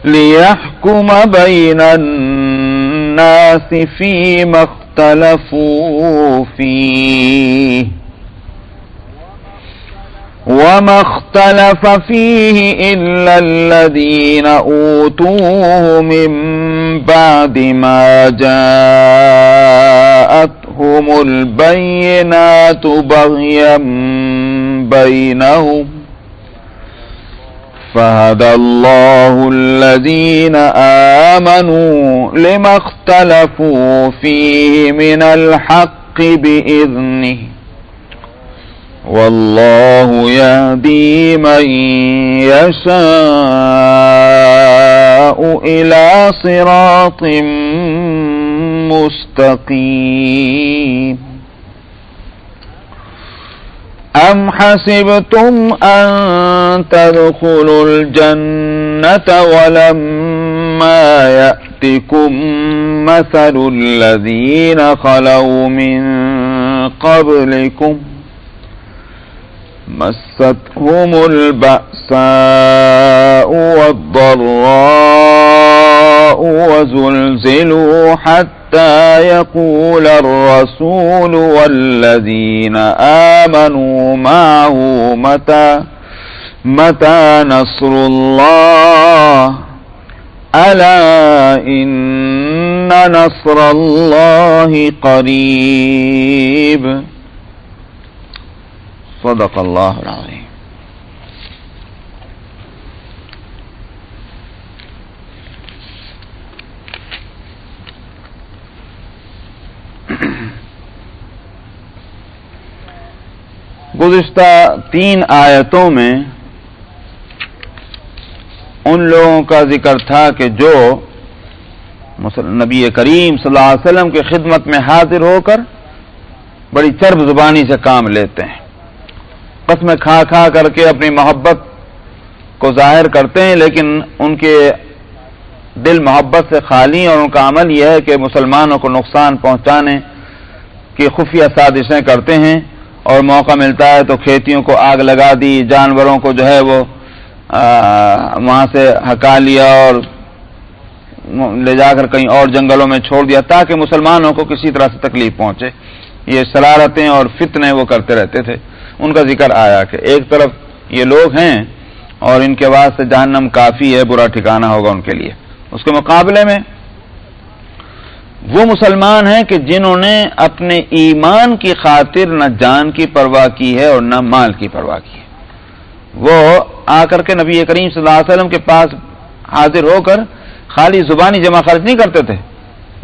ليحكم بين الناس فيما اختلفوا فيه وما اختلف فيه إلا الذين أوتوه من بعد ما جاءتهم البينات بغيا بينهم فهدى الله الذين آمنوا لما اختلفوا فيه من الحق بإذنه والله يهدي من يشاء إلى صراط مستقيم أم حسبتم أن تدخلوا الجنة ولما يأتكم مثل الذين خلوا من قبلكم مستهم البأساء والضراء وزلزلوا حتى يقول الرسول والذين آمنوا معه متى نصر الله ألا إن نصر الله قريب صدق اللہ العظیم. گزشتہ 3 آیتوں میں ان لوگوں کا ذکر تھا کہ جو نبی کریم صلی اللہ علیہ وسلم کی خدمت میں حاضر ہو کر بڑی چرب زبانی سے کام لیتے ہیں، قسمیں کھا کھا کر کے اپنی محبت کو ظاہر کرتے ہیں، لیکن ان کے دل محبت سے خالی، اور ان کا عمل یہ ہے کہ مسلمانوں کو نقصان پہنچانے کی خفیہ سازشیں کرتے ہیں، اور موقع ملتا ہے تو کھیتیوں کو آگ لگا دی، جانوروں کو جو ہے وہ وہاں سے ہکا لیا اور لے جا کر کہیں اور جنگلوں میں چھوڑ دیا تاکہ مسلمانوں کو کسی طرح سے تکلیف پہنچے. یہ شرارتیں اور فتنے وہ کرتے رہتے تھے. ان کا ذکر آیا کہ ایک طرف یہ لوگ ہیں اور ان کے واسطے جہنم کافی ہے، برا ٹھکانہ ہوگا ان کے لیے. اس کے مقابلے میں وہ مسلمان ہیں کہ جنہوں نے اپنے ایمان کی خاطر نہ جان کی پرواہ کی ہے اور نہ مال کی پرواہ کی ہے. وہ آ کر کے نبی کریم صلی اللہ علیہ وسلم کے پاس حاضر ہو کر خالی زبانی جمع خرچ نہیں کرتے تھے،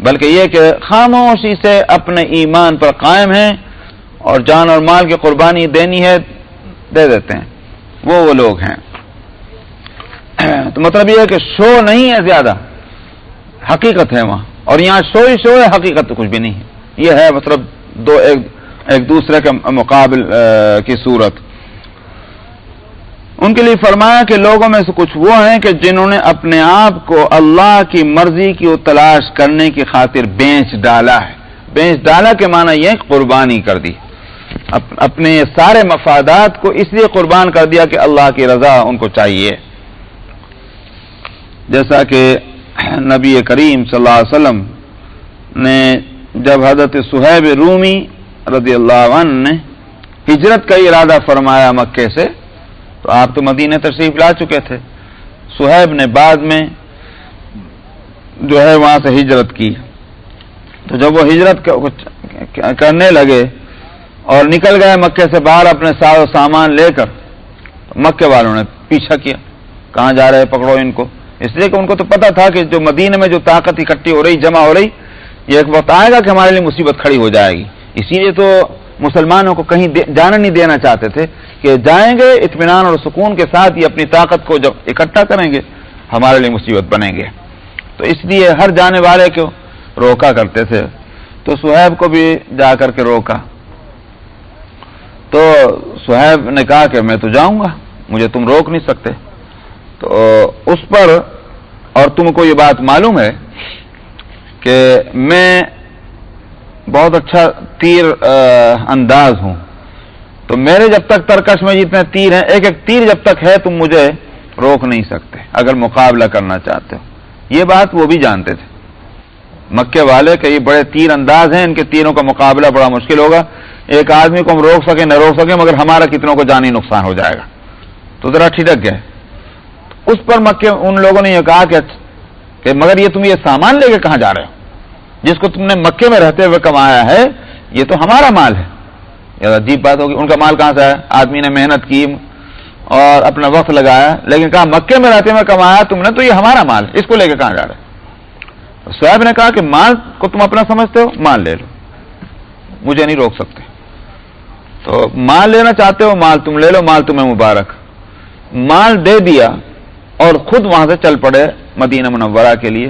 بلکہ یہ کہ خاموشی سے اپنے ایمان پر قائم ہیں اور جان اور مال کی قربانی دینی ہے دے دیتے ہیں. وہ لوگ ہیں. تو مطلب یہ ہے کہ شو نہیں ہے زیادہ، حقیقت ہے وہاں، اور یہاں شو ہی شو ہے، حقیقت تو کچھ بھی نہیں ہے. یہ ہے مطلب دو ایک دوسرے کے مقابل کی صورت. ان کے لیے فرمایا کہ لوگوں میں سے کچھ وہ ہیں کہ جنہوں نے اپنے آپ کو اللہ کی مرضی کی تلاش کرنے کی خاطر بیچ ڈالا ہے. بیچ ڈالا کے معنی یہ قربانی کر دی، اپنے سارے مفادات کو اس لیے قربان کر دیا کہ اللہ کی رضا ان کو چاہیے. جیسا کہ نبی کریم صلی اللہ علیہ وسلم نے جب حضرت صہیب رومی رضی اللہ عنہ نے ہجرت کا ارادہ فرمایا مکے سے، تو آپ تو مدینہ تشریف لا چکے تھے. صہیب نے بعد میں جو ہے وہاں سے ہجرت کی. تو جب وہ ہجرت کرنے لگے اور نکل گئے مکے سے باہر اپنے ساز و سامان لے کر، مکے والوں نے پیچھا کیا، کہاں جا رہے پکڑو ان کو. اس لیے کہ ان کو تو پتا تھا کہ جو مدینے میں جو طاقت اکٹھی ہو رہی، جمع ہو رہی، یہ ایک وقت آئے گا کہ ہمارے لیے مصیبت کھڑی ہو جائے گی. اسی لیے تو مسلمانوں کو کہیں جانے نہیں دینا چاہتے تھے کہ جائیں گے اطمینان اور سکون کے ساتھ، یہ اپنی طاقت کو جب اکٹھا کریں گے ہمارے لیے مصیبت بنیں گے. تو اس لیے ہر جانے والے کو روکا کرتے تھے. تو صہیب کو بھی جا کر کے روکا. تو صہیب نے کہا کہ میں تو جاؤں گا، مجھے تم روک نہیں سکتے. تو اس پر، اور تم کو یہ بات معلوم ہے کہ میں بہت اچھا تیر انداز ہوں، تو میرے جب تک ترکش میں جتنے تیر ہیں، ایک ایک تیر جب تک ہے تم مجھے روک نہیں سکتے اگر مقابلہ کرنا چاہتے ہو. یہ بات وہ بھی جانتے تھے مکے والے کہ یہ بڑے تیر انداز ہیں، ان کے تیروں کا مقابلہ بڑا مشکل ہوگا. ایک آدمی کو ہم روک سکیں نہ روک سکیں مگر ہمارا کتنوں کو جانی نقصان ہو جائے گا. تو ذرا ٹھٹک گئے. اس پر مکے ان لوگوں نے یہ کہا کہ مگر یہ تم یہ سامان لے کے کہاں جا رہے ہو جس کو تم نے مکے میں رہتے ہوئے کمایا ہے؟ یہ تو ہمارا مال ہے. یہ عجیب بات ہوگی. ان کا مال کہاں سے ہے؟ آدمی نے محنت کی اور اپنا وقت لگایا، لیکن کہا مکے میں رہتے ہوئے کمایا تم نے تو یہ ہمارا مال ہے، اس کو لے کے کہاں جا رہے؟ صہیب نے کہا کہ مال کو تم اپنا سمجھتے ہو، مال لے لو، مجھے نہیں روک سکتے. تو مال لینا چاہتے ہو، مال تم لے لو، مال تمہیں مبارک. مال دے دیا اور خود وہاں سے چل پڑے مدینہ منورہ کے لیے،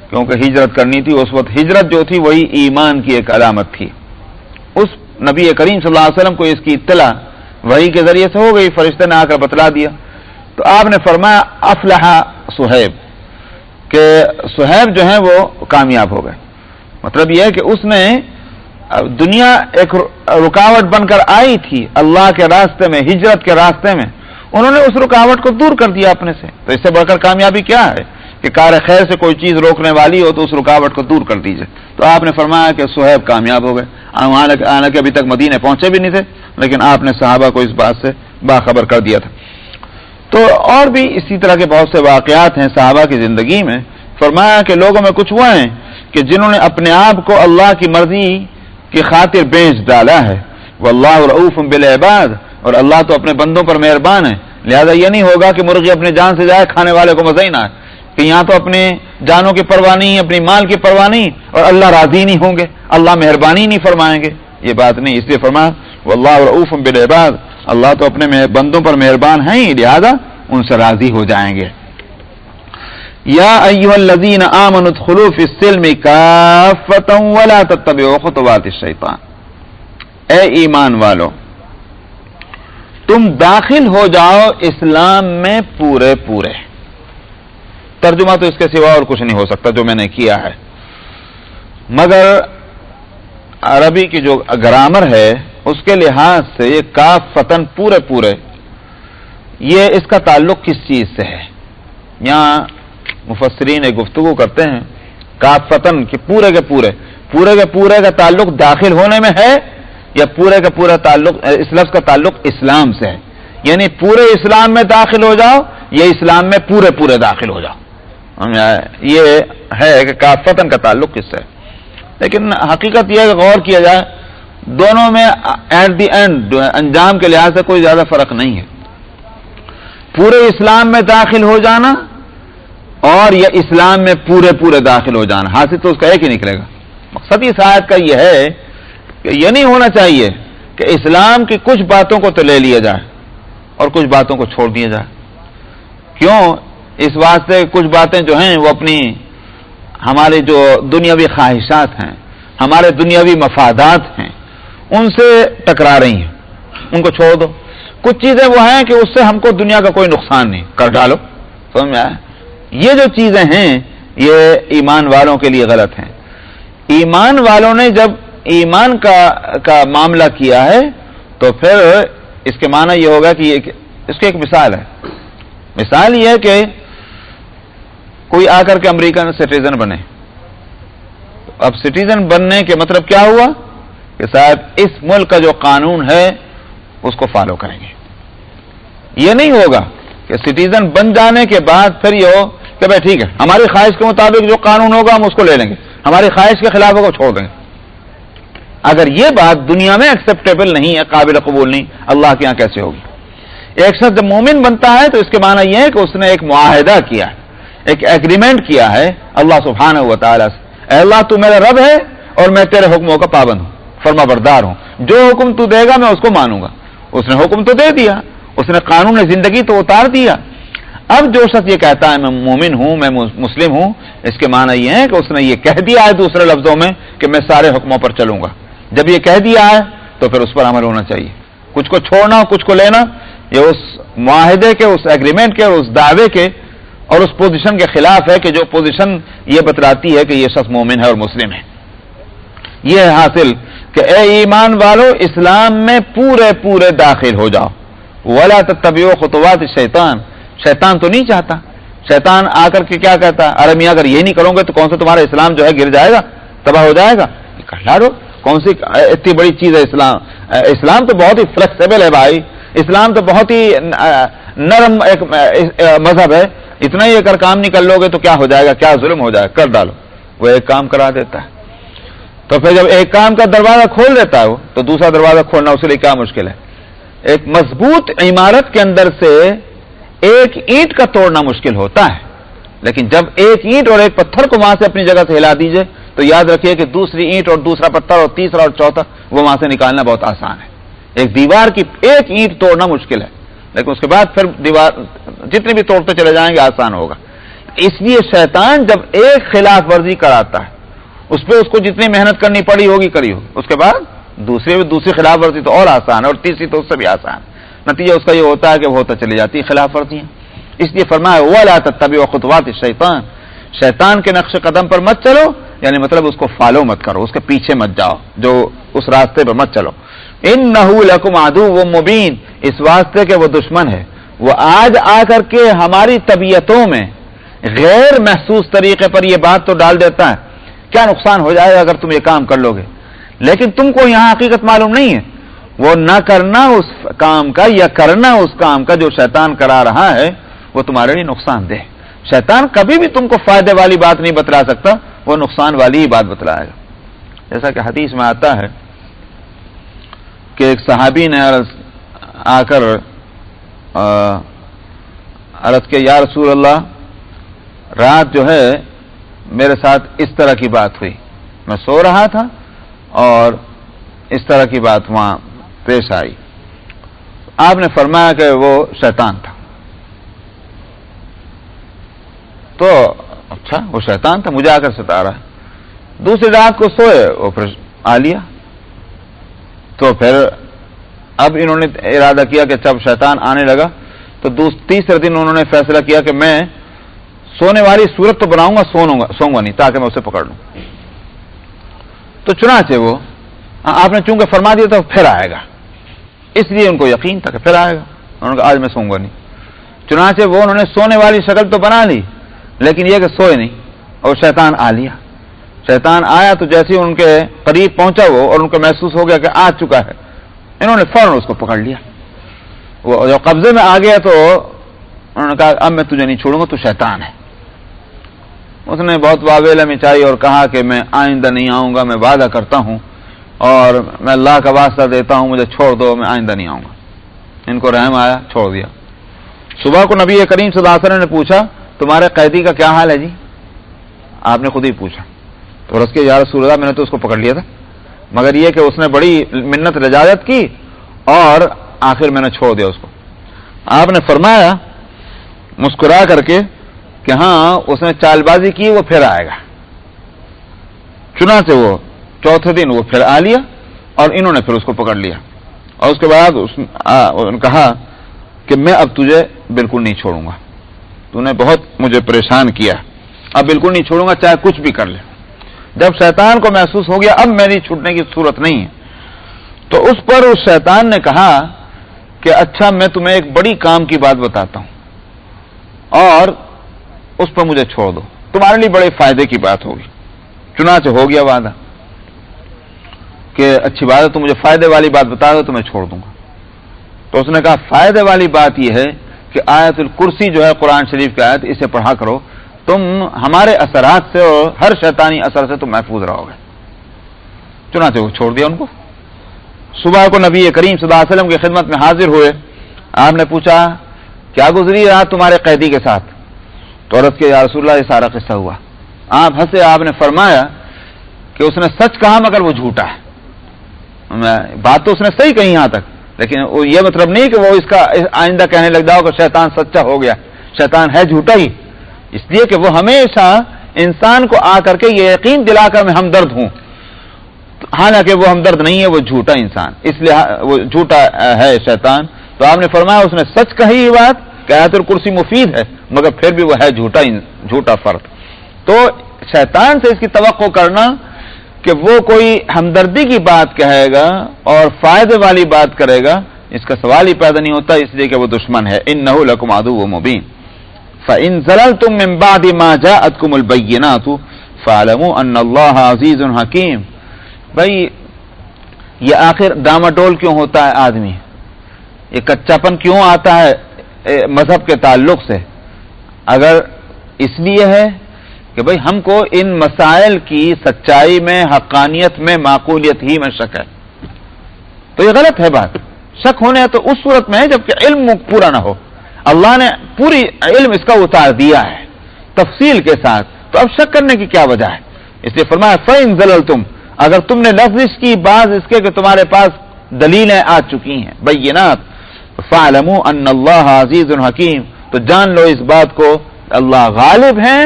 کیونکہ ہجرت کرنی تھی. اس وقت ہجرت جو تھی وہی ایمان کی ایک علامت تھی. اس نبی کریم صلی اللہ علیہ وسلم کو اس کی اطلاع وحی کے ذریعے سے ہو گئی، فرشتے نے آ کر بتلا دیا. تو آپ نے فرمایا افلح صہیب، کہ صہیب جو ہیں وہ کامیاب ہو گئے. مطلب یہ ہے کہ اس نے دنیا ایک رکاوٹ بن کر آئی تھی اللہ کے راستے میں، ہجرت کے راستے میں، انہوں نے اس رکاوٹ کو دور کر دیا اپنے سے. تو اس سے بڑھ کر کامیابی کیا ہے کہ کار خیر سے کوئی چیز روکنے والی ہو تو اس رکاوٹ کو دور کر دیجئے. تو آپ نے فرمایا کہ صہیب کامیاب ہو گئے. حالانکہ ابھی تک مدینے پہنچے بھی نہیں تھے، لیکن آپ نے صحابہ کو اس بات سے باخبر کر دیا تھا. تو اور بھی اسی طرح کے بہت سے واقعات ہیں صحابہ کی زندگی میں. فرمایا کہ لوگوں میں کچھ وہ ہیں کہ جنہوں نے اپنے آپ کو اللہ کی مرضی کی خاطر بیچ ڈالا ہے. واللہ رؤوف بالعباد، اور اللہ تو اپنے بندوں پر مہربان ہے. لہذا یہ نہیں ہوگا کہ مرغی اپنے جان سے جائے، کھانے والے کو مزہ ہی نہ آئے، کہ یہاں تو اپنے جانوں کی پرواہ نہیں، اپنی مال کی پرواہ نہیں، اور اللہ راضی نہیں ہوں گے، اللہ مہربانی نہیں فرمائیں گے. یہ بات نہیں. اس لیے فرمایا واللہ رؤوف بالعباد، اللہ تو اپنے بندوں پر مہربان ہیں، لہذا ان سے راضی ہو جائیں گے. یا ایھا الذین آمنوا ادخلوا فی السلم کافۃ ولا تتبعوا خطوات الشیطان. اے ایمان والو، تم داخل ہو جاؤ اسلام میں پورے پورے. ترجمہ تو اس کے سوا اور کچھ نہیں ہو سکتا جو میں نے کیا ہے، مگر عربی کی جو گرامر ہے اس کے لحاظ سے یہ کافتن پورے پورے، یہ اس کا تعلق کس چیز سے ہے؟ یہاں مفسرین گفتگو کرتے ہیں کافتن کہ پورے کے پورے کا تعلق داخل ہونے میں ہے یا پورے کا پورا تعلق، اس لفظ کا تعلق اسلام سے ہے. یعنی پورے اسلام میں داخل ہو جاؤ یا اسلام میں پورے داخل ہو جاؤ. یہ ہے کہ کافتن کا تعلق کس سے ہے. لیکن حقیقت یہ ہے کہ غور کیا جائے دونوں میں ایٹ دی اینڈ انجام کے لحاظ سے کوئی زیادہ فرق نہیں ہے. پورے اسلام میں داخل ہو جانا اور یا اسلام میں پورے داخل ہو جانا، حاصل تو اس کا ایک ہی نکلے گا. مقصد اس آیت کا یہ ہے کہ یہ نہیں ہونا چاہیے کہ اسلام کی کچھ باتوں کو تو لے لیا جائے اور کچھ باتوں کو چھوڑ دیا جائے. کیوں؟ اس واسطے کچھ باتیں جو ہیں وہ اپنی ہمارے جو دنیاوی خواہشات ہیں، ہمارے دنیاوی مفادات ہیں، ان سے ٹکرا رہی ہیں، ان کو چھوڑ دو. کچھ چیزیں وہ ہیں کہ اس سے ہم کو دنیا کا کوئی نقصان نہیں، کر ڈالو. سمجھ میں آیا؟ یہ جو چیزیں ہیں یہ ایمان والوں کے لیے غلط ہیں. ایمان والوں نے جب ایمان کا معاملہ کیا ہے تو پھر اس کے معنی یہ ہوگا کہ اس کی ایک مثال ہے. مثال یہ ہے کہ کوئی آ کر کے امریکن سٹیزن بنے. اب سٹیزن بننے کے مطلب کیا ہوا کہ صاحب اس ملک کا جو قانون ہے اس کو فالو کریں گے. یہ نہیں ہوگا کہ سٹیزن بن جانے کے بعد پھر یہ ہو کہ بھائی ٹھیک ہے ہماری خواہش کے مطابق جو قانون ہوگا ہم اس کو لے لیں گے، ہماری خواہش کے خلاف ہوگا چھوڑ دیں گے. اگر یہ بات دنیا میں ایکسیپٹیبل نہیں ہے، قابل قبول نہیں، اللہ کے یہاں کیسے ہوگی؟ ایک شخص جب مومن بنتا ہے تو اس کے معنی یہ ہے کہ اس نے ایک معاہدہ کیا ہے، ایک ایگریمنٹ کیا ہے اللہ سبحانہ و تعالیٰ سے. اے اللہ تو میرا رب ہے اور میں تیرے حکموں کا پابند ہوں، فرما بردار ہوں، جو حکم تو دے گا میں اس کو مانوں گا. اس نے حکم تو دے دیا، اس نے قانون زندگی تو اتار دیا. اب جو شخص یہ کہتا ہے میں مومن ہوں، میں مسلم ہوں، اس کے معنی یہ ہے کہ اس نے یہ کہہ دیا ہے دوسرے لفظوں میں کہ میں سارے حکموں پر چلوں گا. جب یہ کہہ دیا ہے تو پھر اس پر عمل ہونا چاہیے. کچھ کو چھوڑنا کچھ کو لینا یہ اس معاہدے کے، اس ایگریمنٹ کے، اس دعوے کے اور اس پوزیشن کے خلاف ہے کہ جو پوزیشن یہ بتلاتی ہے کہ یہ شخص مومن ہے اور مسلم ہے. یہ ہے حاصل کہ اے ایمان والو اسلام میں پورے داخل ہو جاؤ. ولا تتبعوا خطوات الشیطان، شیطان تو نہیں چاہتا. شیطان آ کر کے کیا کہتا, ارے میاں اگر یہ نہیں کرو گے تو کون سا تمہارا اسلام جو ہے گر جائے گا, تباہ ہو جائے گا. لاڑو کون سی اتنی بڑی چیز ہے اسلام. اسلام تو بہت ہی فلیکسیبل ہے بھائی, اسلام تو بہت ہی نرم ایک مذہب ہے. اتنا ہی اگر کام نہیں کر لو گے تو کیا ہو جائے گا, کیا ظلم ہو جائے گا, کر ڈالو. وہ ایک کام کرا دیتا ہے. تو پھر جب ایک کام کا دروازہ کھول دیتا ہے وہ, تو دوسرا دروازہ کھولنا اس کے لیے کیا مشکل ہے. ایک مضبوط عمارت کے اندر سے ایک اینٹ کا توڑنا مشکل ہوتا ہے, لیکن جب ایک اینٹ اور ایک پتھر کو وہاں سے اپنی جگہ سے ہلا دیجئے تو یاد رکھیے کہ دوسری اینٹ اور دوسرا پتھر اور تیسرا اور چوتھا وہ وہاں سے نکالنا بہت آسان ہے. ایک دیوار کی ایک اینٹ توڑنا مشکل ہے, لیکن اس کے بعد پھر دیوار جتنے بھی توڑتے چلے جائیں گے آسان ہوگا. اس لیے شیطان جب ایک خلاف ورزی کراتا ہے, اس پہ اس کو جتنی محنت کرنی پڑی ہوگی کری ہوگی, اس کے بعد دوسری خلاف ورزی تو اور آسان ہے, اور تیسری تو اس سے بھی آسان. نتیجہ اس کا یہ ہوتا ہے کہ وہ ہوتا چلی جاتی ہے خلاف ورزیاں. اس لیے فرمایا وَلَا تَتَّبِعُوا خُطُوَاتِ الشَّيْطَانِ, شیطان کے نقش قدم پر مت چلو, یعنی مطلب اس کو فالو مت کرو, اس کے پیچھے مت جاؤ, جو اس راستے پر مت چلو. إِنَّهُ لَكُمْ عَدُوٌّ مُّبِينٌ, اس واسطے کہ وہ دشمن ہے. وہ آج آ کر کے ہماری طبیعتوں میں غیر محسوس طریقے پر یہ بات تو ڈال دیتا ہے, کیا نقصان ہو جائے گا اگر تم یہ کام کر لو گے, لیکن تم کو یہاں حقیقت معلوم نہیں ہے. وہ نہ کرنا اس کام کا یا کرنا اس کام کا جو شیطان کرا رہا ہے وہ تمہارے لیے نقصان دہ. شیطان کبھی بھی تم کو فائدے والی بات نہیں بتلا سکتا, وہ نقصان والی ہی بات بتلائے گا. جیسا کہ حدیث میں آتا ہے کہ ایک صحابی نے آ کر عرض کہ یا رسول اللہ, رات جو ہے میرے ساتھ اس طرح کی بات ہوئی, میں سو رہا تھا اور اس طرح کی بات وہاں پیش آئی. آپ نے فرمایا کہ وہ شیطان تھا. تو اچھا وہ شیطان تھا, مجھے آ کر ستا رہا ہے. دوسری رات کو سوئے, وہ پھر آ لیا. تو پھر اب انہوں نے ارادہ کیا کہ جب شیطان آنے لگا تو تیسرے دن انہوں نے فیصلہ کیا کہ میں سونے والی صورت تو بناؤں گا, سوؤں گا نہیں تاکہ میں اسے پکڑ لوں. تو چنانچہ وہ آپ نے چونکہ فرما دیا تو پھر آئے گا, اس لیے ان کو یقین تھا کہ پھر آئے گا. انہوں نے کہا آج میں سوؤں گا نہیں. چنانچہ وہ انہوں نے سونے والی شکل تو بنا لی, لیکن یہ کہ سوئے نہیں, اور شیطان آ لیا. شیطان آیا تو جیسے ہی ان کے قریب پہنچا وہ, اور ان کو محسوس ہو گیا کہ آ چکا ہے, انہوں نے فوراً اس کو پکڑ لیا. وہ جب قبضے میں آ گیا تو انہوں نے کہا اب میں تجھے نہیں چھوڑوں گا, تو شیطان ہے. اس نے بہت واویلا مچائی اور کہا کہ میں آئندہ نہیں آؤں گا, میں وعدہ کرتا ہوں اور میں اللہ کا واسطہ دیتا ہوں, مجھے چھوڑ دو, میں آئندہ نہیں آؤں گا. ان کو رحم آیا, چھوڑ دیا. صبح کو نبی کریم صلی اللہ علیہ وسلم نے پوچھا تمہارے قیدی کا کیا حال ہے جی؟ آپ نے خود ہی پوچھا. تو رس کے یا رسول اللہ, میں نے تو اس کو پکڑ لیا تھا, مگر یہ کہ اس نے بڑی منت رجاجت کی اور آخر میں نے چھوڑ دیا اس کو. آپ نے فرمایا مسکرا کر کے کہ ہاں اس نے چال بازی کی, وہ پھر آئے گا. چنانچہ وہ چوتھے دن وہ پھر آ لیا اور انہوں نے پھر اس کو پکڑ لیا. اور اس کے بعد انہوں نے کہا کہ میں اب تجھے بالکل نہیں چھوڑوں گا, تو نے بہت مجھے پریشان کیا, اب بالکل نہیں چھوڑوں گا چاہے کچھ بھی کر لے. جب شیطان کو محسوس ہو گیا اب میری چھوٹنے کی صورت نہیں ہے, تو اس پر اس شیطان نے کہا کہ اچھا میں تمہیں ایک بڑی کام کی بات بتاتا ہوں اور اس پر مجھے چھوڑ دو, تمہارے لیے بڑے فائدے کی بات ہوگی. چنانچہ ہو گیا وعدہ کہ اچھی بات ہے, تو مجھے فائدے والی بات بتا دو تو میں چھوڑ دوں گا. تو اس نے کہا فائدے والی بات یہ ہے کہ آیت الکرسی جو ہے قرآن شریف کی آیت, اسے پڑھا کرو, تم ہمارے اثرات سے اور ہر شیطانی اثر سے تم محفوظ رہو گے. چنانچہ وہ چھوڑ دیا ان کو. صبح کو نبی کریم صلی اللہ علیہ وسلم کی خدمت میں حاضر ہوئے. آپ نے پوچھا کیا گزری رات تمہارے قیدی کے ساتھ؟ تو عرض کہ یا رسول اللہ یہ سارا قصہ ہوا. آپ ہنسے, آپ نے فرمایا کہ اس نے سچ کہا مگر وہ جھوٹا ہے. بات تو اس نے صحیح کہی یہاں تک, لیکن یہ مطلب نہیں کہ وہ اس کا آئندہ کہنے لگ جاؤ کہ شیطان سچا ہو گیا. شیطان ہے جھوٹا ہی, اس لیے کہ وہ ہمیشہ انسان کو آ کر کے یہ یقین دلا کر میں ہمدرد ہوں, حالانکہ وہ ہمدرد نہیں ہے, وہ جھوٹا انسان, اس لیے وہ جھوٹا ہے شیطان. تو آپ نے فرمایا اس نے سچ کہی یہ بات کہ آیت الکرسی مفید ہے, مگر پھر بھی وہ ہے جھوٹا فرد. تو شیطان سے اس کی توقع کرنا کہ وہ کوئی ہمدردی کی بات کہے گا اور فائدے والی بات کرے گا, اس کا سوال ہی پیدا نہیں ہوتا، اس لیے کہ وہ دشمن ہے. انہ لکم عدو مبین فإن زللتم من بعد ما جاءتكم البينات فاعلموا ان اللہ عزیز حکیم. بھائی یہ آخر ڈاماڈول کیوں ہوتا ہے آدمی؟ یہ کچا پن کیوں آتا ہے مذہب کے تعلق سے؟ اگر اس لیے ہے کہ بھائی ہم کو ان مسائل کی سچائی میں، حقانیت میں، معقولیت ہی میں شک ہے، تو یہ غلط ہے بات. شک ہونے تو اس صورت میں ہے جبکہ علم پورا نہ ہو. اللہ نے پوری علم اس کا اتار دیا ہے تفصیل کے ساتھ، تو اب شک کرنے کی کیا وجہ ہے؟ اس لیے فرمایا فَإِن زَلَلْتُمْ، اگر تم نے لفظ کی بعض اس کے کہ تمہارے پاس دلیلیں آ چکی ہیں، بینات، فَاعْلَمُوا أَنَّ اللَّهَ عَزِيزٌ حَكِيمٌ، تو جان لو اس بات کو اللہ غالب ہیں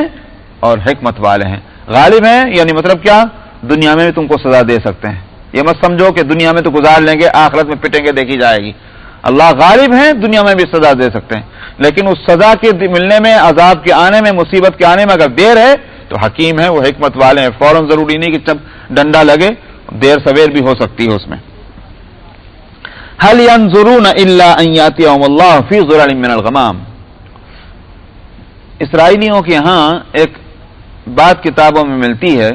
اور حکمت والے ہیں. غالب ہیں یعنی مطلب کیا؟ دنیا میں بھی تم کو سزا دے سکتے ہیں. یہ مت سمجھو کہ دنیا میں تو گزار لیں گے، آخرت میں پٹیں گے دیکھی جائے گی. اللہ غالب ہیں، دنیا میں بھی سزا دے سکتے ہیں، لیکن اس سزا کے ملنے میں، عذاب کے آنے میں، مصیبت کے آنے میں اگر دیر ہے تو حکیم ہے، وہ حکمت والے ہیں. فوراً ضروری نہیں کہ جب ڈنڈا لگے، دیر سویر بھی ہو سکتی ہے اس میں. هل ينظرون الا ان ياتيهم الله في ظلال من الغمام. اسرائیلیوں کے ہاں ایک بات کتابوں میں ملتی ہے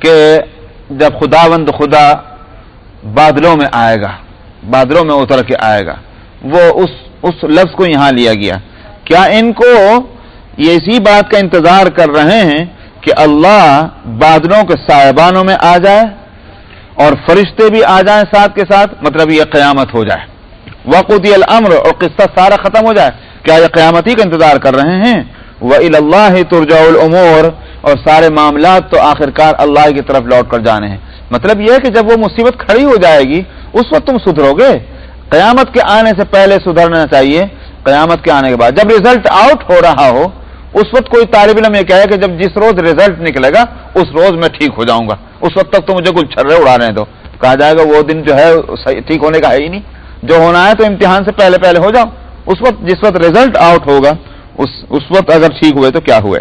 کہ جب خداوند خدا بادلوں میں آئے گا، بادلوں میں اتر کے آئے گا، وہ اس لفظ کو یہاں لیا گیا. کیا ان کو یہ اسی بات کا انتظار کر رہے ہیں کہ اللہ بادلوں کے سائبانوں میں آ جائے اور فرشتے بھی آ جائیں ساتھ کے ساتھ؟ مطلب یہ قیامت ہو جائے، وقضی الامر، اور قصہ سارا ختم ہو جائے. کیا یہ قیامت ہی کا انتظار کر رہے ہیں؟ وَإِلَى اللَّهِ تُرْجَعُ الْأُمُورُ، اور سارے معاملات تو آخرکار اللہ کی طرف لوٹ کر جانے ہیں. مطلب یہ ہے کہ جب وہ مصیبت کھڑی ہو جائے گی اس وقت تم سدھرو گے. قیامت کے آنے سے پہلے سدھرنا چاہیے، قیامت کے آنے کے بعد. جب ریزلٹ آؤٹ ہو رہا ہو اس وقت کوئی طالب علم یہ کہے کہ جب جس روز ریزلٹ نکلے گا اس روز میں ٹھیک ہو جاؤں گا، اس وقت تک تو مجھے کچھ چھرے اڑانے دو. کہا جائے گا وہ دن جو ہے ٹھیک ہونے کا ہے ہی نہیں. جو ہونا ہے تو امتحان سے پہلے پہلے ہو جاؤ. اس وقت جس وقت ریزلٹ آؤٹ ہوگا اس وقت اگر ٹھیک ہوئے تو کیا ہوئے.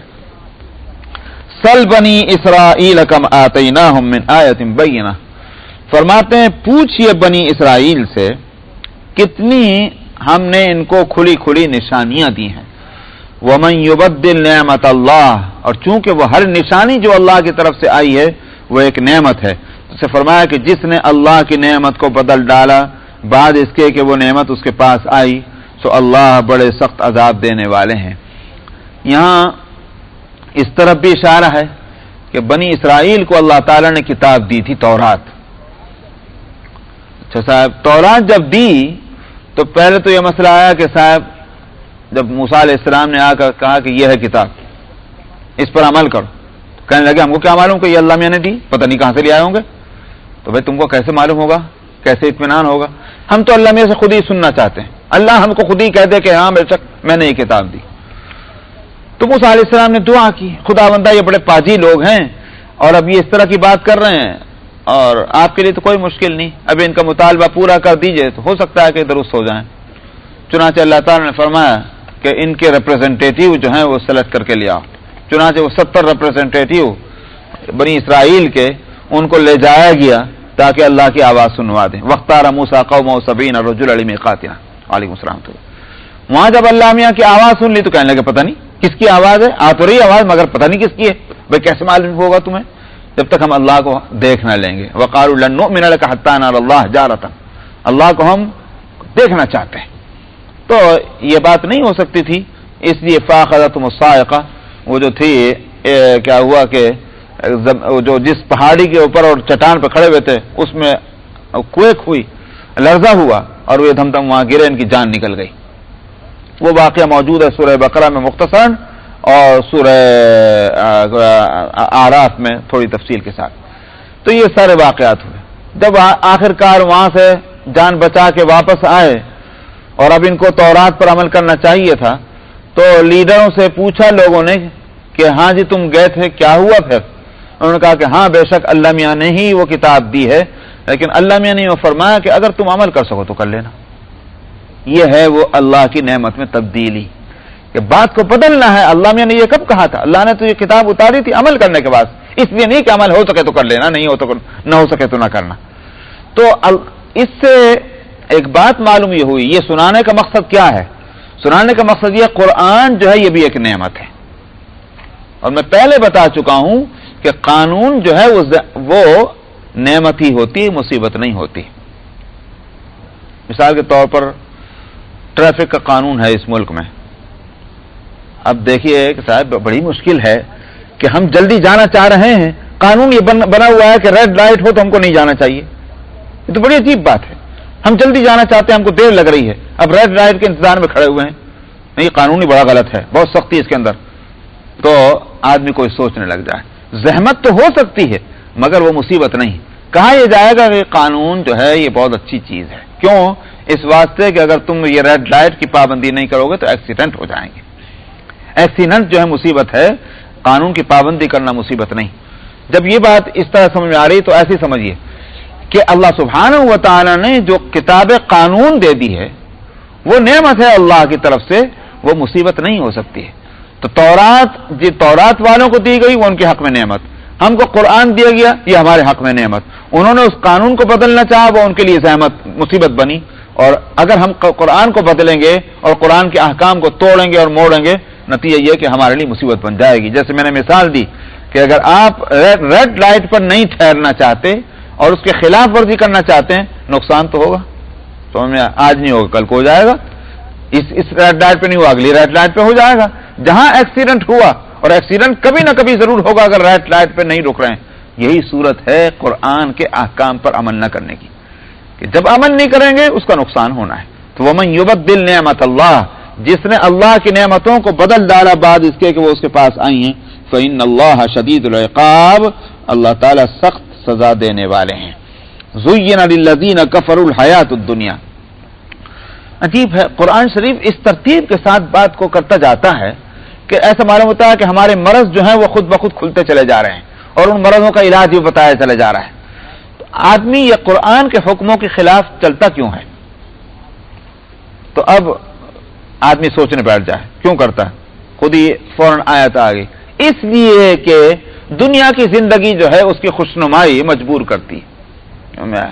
سل بنی اسرائیل کم آتیناہم من آیت بینہ، فرماتے ہیں پوچھئے بنی اسرائیل سے کتنی ہم نے ان کو کھلی کھلی نشانیاں دی ہیں. ومن یبدل نعمت اللہ، اور چونکہ وہ ہر نشانی جو اللہ کی طرف سے آئی ہے وہ ایک نعمت ہے. اسے فرمایا کہ جس نے اللہ کی نعمت کو بدل ڈالا بعد اس کے کہ وہ نعمت اس کے پاس آئی تو اللہ بڑے سخت عذاب دینے والے ہیں. یہاں اس طرف بھی اشارہ ہے کہ بنی اسرائیل کو اللہ تعالیٰ نے کتاب دی تھی، تورات. اچھا صاحب، تورات جب دی تو پہلے تو یہ مسئلہ آیا کہ صاحب جب موسیٰ علیہ السلام نے آ کر کہا کہ یہ ہے کتاب، اس پر عمل کرو، کہنے لگے ہم کو کیا معلوم کہ یہ اللہ میاں نے دی، پتہ نہیں کہاں سے لے آئے ہوں گے. تو بھائی تم کو کیسے معلوم ہوگا، کیسے اطمینان ہوگا؟ ہم تو اللہ میاں سے خود ہی سننا چاہتے ہیں. اللہ ہم کو خود ہی کہہ دے کہ ہاں بے شک میں نے یہ کتاب دی. تو موسیٰ علیہ السلام نے دعا کی، خدا بندہ یہ بڑے پاجی لوگ ہیں اور اب یہ اس طرح کی بات کر رہے ہیں اور آپ کے لیے تو کوئی مشکل نہیں، اب ان کا مطالبہ پورا کر دیجئے تو ہو سکتا ہے کہ درست ہو جائیں. چنانچہ اللہ تعالیٰ نے فرمایا کہ ان کے ریپریزنٹیٹیو جو ہیں وہ سلیکٹ کر کے لے آؤ. چنانچہ وہ 70 ریپریزنٹیٹیو بنی اسرائیل کے ان کو لے جایا گیا تاکہ اللہ کی آواز سنوا دیں. وَاخْتَارَ مُوسَىٰ قَوْمَهُ 70 رَجُلًا لِمِيقَاتِنَا. علیکم السلام. وہاں جب اللہ میاں کی آواز سن لی تو کہنے لگے پتہ نہیں کس کی آواز ہے، آ تو رہی آواز مگر پتہ نہیں کس کی ہے. بھائی کیسے معلوم ہوگا تمہیں جب تک ہم اللہ کو دیکھ نہ لیں گے. وَقَالُوا لَن نُؤْمِنَ لَكَ حَتَّىٰ نَرَى اللَّهَ جَارَةً، اللہ کو ہم دیکھنا چاہتے ہیں. تو یہ بات نہیں ہو سکتی تھی، اس لیے فَأَخَذَتْهُمُ الصَّاعِقَةُ، وہ جو تھی کیا ہوا کہ جو جس پہاڑی کے اوپر اور چٹان پہ کھڑے ہوئے تھے اس میں کویک ہوئی، لرزہ ہوا اور وہ دھم دھم وہاں گرے، ان کی جان نکل گئی. وہ واقعہ موجود ہے سورہ بقرہ میں مختصراً اور سورہ اعراف میں تھوڑی تفصیل کے ساتھ. تو یہ سارے واقعات ہوئے. جب آخر کار وہاں سے جان بچا کے واپس آئے اور اب ان کو تورات پر عمل کرنا چاہیے تھا تو لیڈروں سے پوچھا لوگوں نے کہ ہاں جی تم گئے تھے کیا ہوا پھر؟ انہوں نے کہا کہ ہاں بے شک اللہ میاں نے ہی وہ کتاب دی ہے، لیکن اللہ میاں نے یہ فرمایا کہ اگر تم عمل کر سکو تو کر لینا. یہ ہے وہ اللہ کی نعمت میں تبدیلی کہ بات کو بدلنا ہے. اللہ میاں نے یہ کب کہا تھا؟ اللہ نے تو یہ کتاب اتاری تھی عمل کرنے کے بعد، اس لیے نہیں کہ عمل ہو سکے تو کر لینا، نہیں ہو تو نہ ہو سکے تو نہ کرنا. تو اس سے ایک بات معلوم یہ ہوئی، یہ سنانے کا مقصد کیا ہے؟ سنانے کا مقصد یہ قرآن جو ہے یہ بھی ایک نعمت ہے، اور میں پہلے بتا چکا ہوں کہ قانون جو ہے وہ نعمت ہی ہوتی، مصیبت نہیں ہوتی۔ مثال کے طور پر ٹریفک کا قانون ہے اس ملک میں، اب دیکھیے کہ صاحب بڑی مشکل ہے کہ ہم جلدی جانا چاہ رہے ہیں، قانون یہ بنا ہوا ہے کہ ریڈ لائٹ ہو تو ہم کو نہیں جانا چاہیے، یہ تو بڑی عجیب بات ہے۔ ہم جلدی جانا چاہتے ہیں، ہم کو دیر لگ رہی ہے، اب ریڈ لائٹ کے انتظار میں کھڑے ہوئے ہیں، نہیں قانون ہی بڑا غلط ہے، بہت سختی اس کے اندر، تو آدمی کوئی سوچنے لگ جائے۔ زحمت تو ہو سکتی ہے مگر وہ مصیبت نہیں۔ کہا یہ جائے گا کہ قانون جو ہے یہ بہت اچھی چیز ہے، کیوں؟ اس واسطے کہ اگر تم یہ ریڈ لائٹ کی پابندی نہیں کرو گے تو ایکسیڈنٹ ہو جائیں گے۔ ایکسیڈنٹ جو ہے مصیبت ہے، قانون کی پابندی کرنا مصیبت نہیں۔ جب یہ بات اس طرح سمجھ میں آ رہی تو ایسے سمجھیے کہ اللہ سبحانہ و تعالی نے جو کتاب قانون دے دی ہے وہ نعمت ہے اللہ کی طرف سے، وہ مصیبت نہیں ہو سکتی ہے۔ تو تورات والوں کو دی گئی وہ ان کے حق میں نعمت، ہم کو قرآن دیا گیا یہ ہمارے حق میں نعمت۔ انہوں نے اس قانون کو بدلنا چاہا، وہ ان کے لیے زحمت مصیبت بنی، اور اگر ہم قرآن کو بدلیں گے اور قرآن کے احکام کو توڑیں گے اور موڑیں گے، نتیجہ یہ کہ ہمارے لیے مصیبت بن جائے گی۔ جیسے میں نے مثال دی کہ اگر آپ ریڈ لائٹ پر نہیں ٹھہرنا چاہتے اور اس کے خلاف ورزی کرنا چاہتے ہیں، نقصان تو ہوگا، تو آج نہیں ہوگا کل کو ہو جائے گا، اس ریڈ لائٹ پہ نہیں ہوا اگلی ریڈ لائٹ پہ ہو جائے گا۔ جہاں ایکسیڈنٹ ہوا، اور ایکسیڈنٹ کبھی نہ کبھی ضرور ہوگا اگر ریڈ لائٹ پہ نہیں رک رہے ہیں، یہی صورت ہے قرآن کے احکام پر عمل نہ کرنے کی، کہ جب عمل نہیں کریں گے اس کا نقصان ہونا ہے۔ تو وَمَن يُبَدِّلْ نِعْمَتَ اللَّهِ، جس نے اللہ کی نعمتوں کو بدل ڈالا بعد اس کے کہ وہ اس کے پاس آئی ہیں، فَإِنَّ اللَّهَ شَدِيدُ الْعِقَابِ، اللہ تعالیٰ سخت سزا دینے والے ہیں۔ زُيِّنَ لِلَّذِينَ كَفَرُوا الْحَيَاةُ الدُّنْيَا، عجیب ہے قرآن شریف اس ترتیب کے ساتھ بات کو کرتا جاتا ہے کہ ایسا معلوم ہوتا ہے کہ ہمارے مرض جو ہیں وہ خود بخود کھلتے چلے جا رہے ہیں اور ان مرضوں کا علاج بھی بتایا چلا جا رہا ہے۔ تو آدمی یہ قرآن کے حکموں کے خلاف چلتا کیوں ہے؟ تو اب آدمی سوچنے بیٹھ جائے کیوں کرتا ہے، خود ہی فوراً آیت آ گئی، اس لیے کہ دنیا کی زندگی جو ہے اس کی خوشنمائی مجبور کرتی ہے،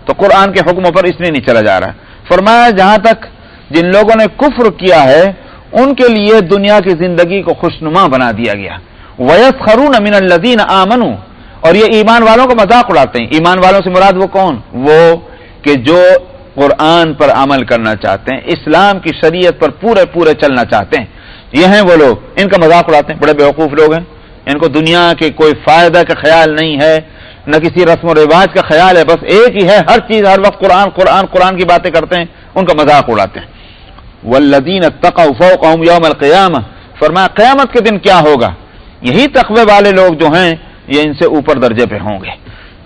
تو قرآن کے حکموں پر اس لیے نہیں چلا جا رہا ہے۔ فرمایا جہاں تک جن لوگوں نے کفر کیا ہے ان کے لیے دنیا کی زندگی کو خوشنما بنا دیا گیا۔ وَيَسْخَرُونَ مِنَ الَّذِينَ آمَنُوا، اور یہ ایمان والوں کا مذاق اڑاتے ہیں۔ ایمان والوں سے مراد وہ کون؟ وہ کہ جو قرآن پر عمل کرنا چاہتے ہیں، اسلام کی شریعت پر پورے چلنا چاہتے ہیں، یہ ہیں وہ لوگ، ان کا مذاق اڑاتے ہیں۔ بڑے بیوقوف لوگ ہیں، ان کو دنیا کے کوئی فائدہ کا خیال نہیں ہے، نہ کسی رسم و رواج کا خیال ہے، بس ایک ہی ہے، ہر چیز ہر وقت قرآن کی باتیں کرتے ہیں، ان کا مذاق اڑاتے ہیں۔ والذین اتقوا فوقهم یوم القیامہ، فرمایا قیامت کے دن کیا ہوگا، یہی تقوی والے لوگ جو ہیں یہ ان سے اوپر درجے پہ ہوں گے۔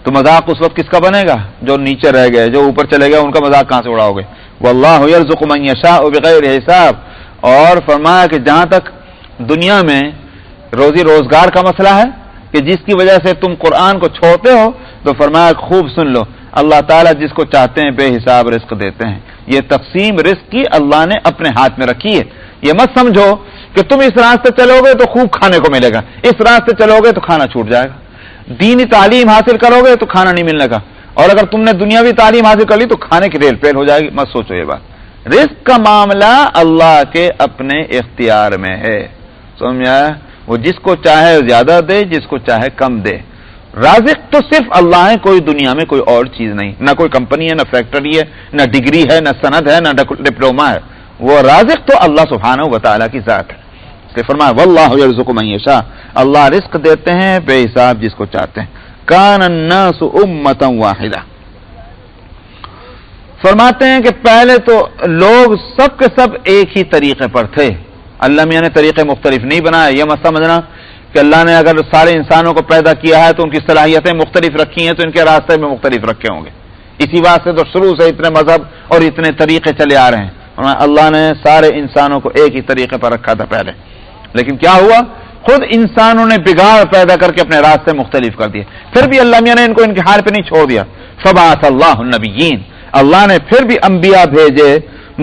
تو مذاق اس وقت کس کا بنے گا؟ جو نیچے رہ گئے، جو اوپر چلے گئے، ان کا مذاق کہاں سے اڑاؤ گے؟ واللہ یرزق من یشاء بغیر حساب، اور فرمایا کہ جہاں تک دنیا میں روزی روزگار کا مسئلہ ہے کہ جس کی وجہ سے تم قرآن کو چھوڑتے ہو، تو فرمایا خوب سن لو، اللہ تعالیٰ جس کو چاہتے ہیں بے حساب رزق دیتے ہیں۔ یہ تقسیم رزق کی اللہ نے اپنے ہاتھ میں رکھی ہے۔ یہ مت سمجھو کہ تم اس راستے چلو گے تو خوب کھانے کو ملے گا، اس راستے چلو گے تو کھانا چھوٹ جائے گا، دینی تعلیم حاصل کرو گے تو کھانا نہیں ملنے کا، اور اگر تم نے دنیاوی تعلیم حاصل کر لی تو کھانے کی ریل پیل ہو جائے گی۔ مت سوچو یہ بات، رزق کا معاملہ اللہ کے اپنے اختیار میں ہے، سمجھا؟ وہ جس کو چاہے زیادہ دے، جس کو چاہے کم دے۔ رازق تو صرف اللہ ہے، کوئی دنیا میں کوئی اور چیز نہیں، نہ کوئی کمپنی ہے، نہ فیکٹری ہے، نہ ڈگری ہے، نہ سند ہے، نہ ڈپلوما ہے، وہ رازق تو اللہ سبحانہ و تعالیٰ کی ذات ہے۔ اس لیے فرمایا واللہ یرزق من یشاء، اللہ رزق دیتے ہیں بے حساب جس کو چاہتے ہیں۔ کان الناس امۃ واحدہ، فرماتے ہیں کہ پہلے تو لوگ سب کے سب ایک ہی طریقے پر تھے، اللہ میاں نے طریقے مختلف نہیں بنائے۔ یہ مت سمجھنا کہ اللہ نے اگر سارے انسانوں کو پیدا کیا ہے تو ان کی صلاحیتیں مختلف رکھی ہیں تو ان کے راستے میں مختلف رکھے ہوں گے، اسی واسطے تو شروع سے اتنے مذہب اور اتنے طریقے چلے آ رہے ہیں۔ اللہ نے سارے انسانوں کو ایک ہی طریقے پر رکھا تھا پہلے، لیکن کیا ہوا، خود انسانوں نے بگاڑ پیدا کر کے اپنے راستے مختلف کر دیے، پھر بھی اللہ میاں نے ان کو ان کے حال پہ نہیں چھوڑ دیا۔ فبعث اللہ النبیین، اللہ نے پھر بھی انبیاء بھیجے،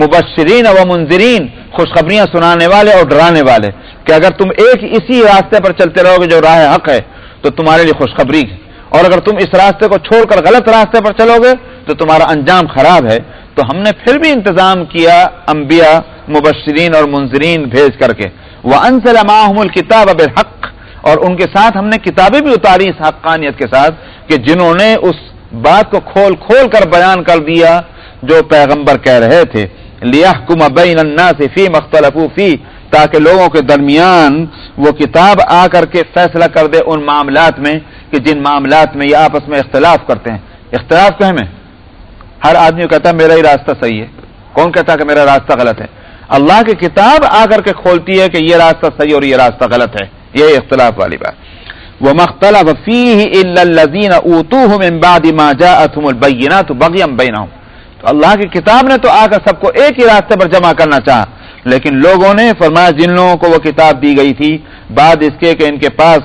مبشرین و منذرین، خوشخبریاں سنانے والے اور ڈرانے والے، کہ اگر تم ایک اسی راستے پر چلتے رہو گے جو راہ حق ہے تو تمہارے لیے خوشخبری ہے، اور اگر تم اس راستے کو چھوڑ کر غلط راستے پر چلو گے تو تمہارا انجام خراب ہے۔ تو ہم نے پھر بھی انتظام کیا انبیاء مبشرین اور منذرین بھیج کر کے. وَأَنزَلَ مَعَهُمُ الْكِتَابَ بِالْحَقِّ، اور ان کے ساتھ ہم نے کتابیں بھی اتاری اس حقانیت کے ساتھ کہ جنہوں نے اس بات کو کھول کھول کر بیان کر دیا جو پیغمبر کہہ رہے تھے. لِيَحْكُمَ بَيْنَ النَّاسِ فِيمَا اخْتَلَفُوا فِيهِ، تاکہ لوگوں کے درمیان وہ کتاب آ کر کے فیصلہ کر دے ان معاملات میں کہ جن معاملات میں یہ آپس میں اختلاف کرتے ہیں. اختلاف کہیں میں ہر آدمی کہتا ہے میرا ہی راستہ صحیح ہے، کون کہتا ہے کہ میرا راستہ غلط ہے؟ اللہ کی کتاب آ کر کے کھولتی ہے کہ یہ راستہ صحیح اور یہ راستہ غلط ہے. یہ اختلاف والی بات. وَمَا اخْتَلَفَ فِيهِ إِلَّا الَّذِينَ أُوتُوهُ مِن بَعْدِ مَا جَاءَتْهُمُ الْبَيِّنَاتُ بَغْيًا بَيْنَهُمْ. تو اللہ کی کتاب نے تو آ کر سب کو ایک ہی راستے پر جمع کرنا چاہا، لیکن لوگوں نے فرمایا جن لوگوں کو وہ کتاب دی گئی تھی بعد اس کے کہ ان کے پاس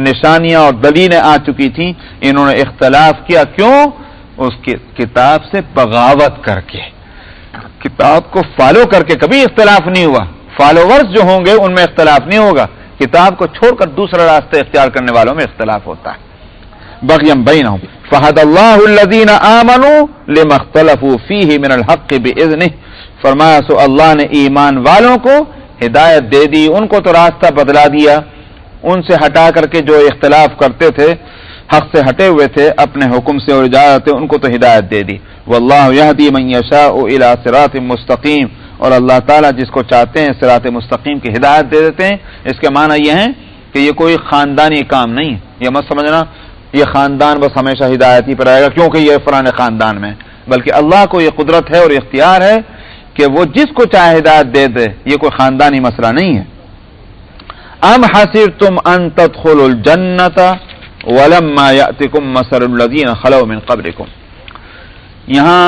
نشانیاں اور دلیلیں آ چکی تھیں، انہوں نے اختلاف کیا. کیوں؟ اس کی کتاب سے بغاوت کر کے، کتاب کو فالو کر کے کبھی اختلاف نہیں ہوا. فالوورز جو ہوں گے ان میں اختلاف نہیں ہوگا، کتاب کو چھوڑ کر دوسرا راستہ اختیار کرنے والوں میں اختلاف ہوتا ہے. بغیم بینہم فہد اللہ الذین آمنوا لما اختلفوا فیہ من الحق باذنہ. فرمایا سو اللہ نے ایمان والوں کو ہدایت دے دی، ان کو تو راستہ بدلا دیا، ان سے ہٹا کر کے جو اختلاف کرتے تھے، حق سے ہٹے ہوئے تھے، اپنے حکم سے اور اجازت ان کو تو ہدایت دے دی. واللہ یہدی من یشاء الی صراط مستقیم، اور اللہ تعالیٰ جس کو چاہتے ہیں صراط مستقیم کی ہدایت دے دیتے ہیں. اس کے معنی یہ ہے کہ یہ کوئی خاندانی کام نہیں ہے. یہ مت سمجھنا یہ خاندان بس ہمیشہ ہدایت ہی پر آئے گا کیونکہ یہ فلاں خاندان میں، بلکہ اللہ کو یہ قدرت ہے اور اختیار ہے کہ وہ جس کو چاہے ہدایت دے دے. یہ کوئی خاندانی مسئلہ نہیں ہے. ام حسبتم ان تدخلوا الجنۃ ولما یأتکم مثل الذین خلوا من قبلکم. یہاں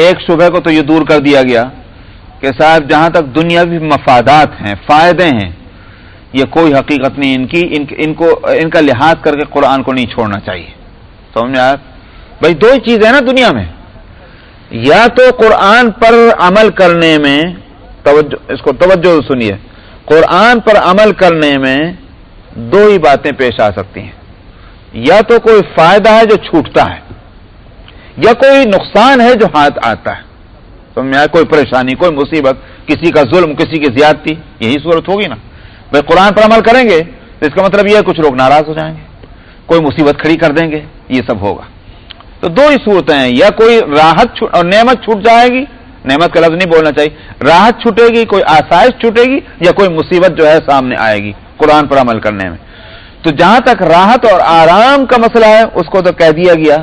ایک شبہ کو تو یہ دور کر دیا گیا کہ صاحب جہاں تک دنیاوی مفادات ہیں، فائدے ہیں، یہ کوئی حقیقت نہیں ان کا لحاظ کر کے قرآن کو نہیں چھوڑنا چاہیے. سمجھ میں آیا؟ بھائی دو ہی چیزیں ہیں نا دنیا میں، یا تو قرآن پر عمل کرنے میں توجہ سنیے، قرآن پر عمل کرنے میں دو ہی باتیں پیش آ سکتی ہیں. یا تو کوئی فائدہ ہے جو چھوٹتا ہے، یا کوئی نقصان ہے جو ہاتھ آتا ہے. سمجھ میں آیا؟ کوئی پریشانی، کوئی مصیبت، کسی کا ظلم، کسی کی زیادتی، یہی صورت ہوگی نا. بھائی قرآن پر عمل کریں گے تو اس کا مطلب یہ ہے کچھ لوگ ناراض ہو جائیں گے، کوئی مصیبت کھڑی کر دیں گے، یہ سب ہوگا. تو دو ہی صورتیں ہیں، یا کوئی راحت اور نعمت چھوٹ جائے گی، نعمت کا لفظ نہیں بولنا چاہیے، راحت چھوٹے گی، کوئی آسائش چھوٹے گی، یا کوئی مصیبت جو ہے سامنے آئے گی قرآن پر عمل کرنے میں. تو جہاں تک راحت اور آرام کا مسئلہ ہے اس کو تو کہہ دیا گیا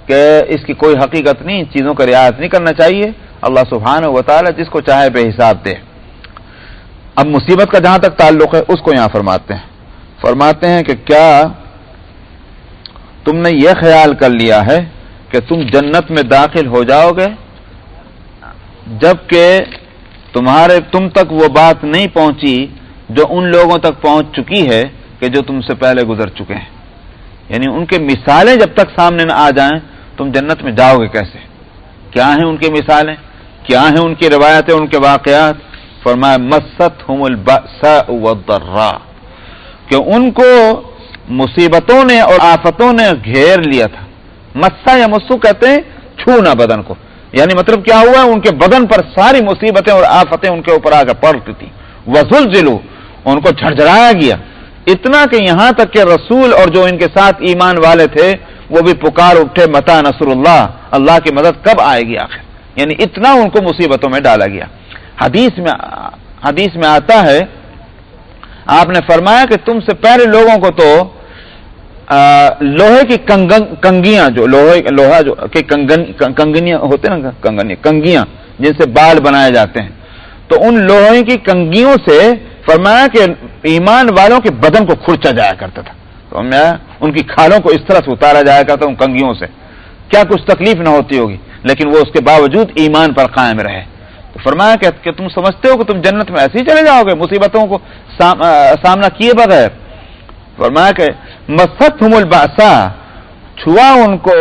کہ اس کی کوئی حقیقت نہیں، ان چیزوں کا رعایت نہیں کرنا چاہیے. اللہ سبحانہ و تعالی جس کو چاہے بے حساب دے. اب مصیبت کا جہاں تک تعلق ہے اس کو یہاں فرماتے ہیں کہ کیا تم نے یہ خیال کر لیا ہے کہ تم جنت میں داخل ہو جاؤ گے جبکہ تم تک وہ بات نہیں پہنچی جو ان لوگوں تک پہنچ چکی ہے کہ جو تم سے پہلے گزر چکے ہیں. یعنی ان کے مثالیں جب تک سامنے نہ آ جائیں تم جنت میں جاؤ گے کیسے؟ کیا ہیں ان کی مثالیں، کیا ہیں ان کی روایتیں، ان کے واقعات؟ فرمایا مستہم البأساء والضراء، کہ ان کو مصیبتوں نے اور آفتوں نے گھیر لیا تھا. مسا یا مسو کہتے ہیں چھونا بدن کو، یعنی مطلب کیا ہوا ان کے بدن پر ساری مصیبتیں اور آفتیں ان کے اوپر آ کر پڑتی تھی. وزلزلوا، ان کو جھرجھرایا گیا، اتنا کہ یہاں تک کہ رسول اور جو ان کے ساتھ ایمان والے تھے وہ بھی پکار اٹھے متی نصر اللہ، اللہ کی مدد کب آئے گی آخر. یعنی اتنا ان کو مصیبتوں میں ڈالا گیا. حدیث میں آتا ہے آپ نے فرمایا کہ تم سے پہلے لوگوں کو تو لوہے کی کنگیاں، جو لوہا جو کہ کنگنیاں ہوتے نا، کنگیاں جن سے بال بنائے جاتے ہیں، تو ان لوہے کی کنگیوں سے فرمایا کہ ایمان والوں کے بدن کو کھرچا جایا کرتا تھا. تو ان کی کھالوں کو اس طرح سے اتارا جایا کرتا ان کنگیوں سے. کیا کچھ تکلیف نہ ہوتی ہوگی، لیکن وہ اس کے باوجود ایمان پر قائم رہے. تو فرمایا کہ تم سمجھتے ہو کہ تم جنت میں ایسے ہی چلے جاؤ گے مصیبتوں کو سامنا کیے بغیر؟ فرمایا کہ مستہم البأساء، چھوا ان کو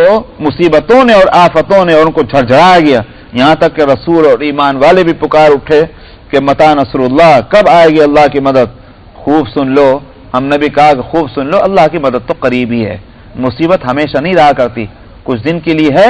مصیبتوں نے اور آفتوں نے اور ان کو جھرجھرایا گیا، یہاں تک کہ رسول اور ایمان والے بھی پکار اٹھے کہ متی نصر اللہ، کب آئے گی اللہ کی مدد. خوب سن لو، ہم نے بھی کہا کہ خوب سن لو، اللہ کی مدد تو قریب ہی ہے. مصیبت ہمیشہ نہیں رہا کرتی، کچھ دن کے لیے ہے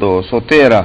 213।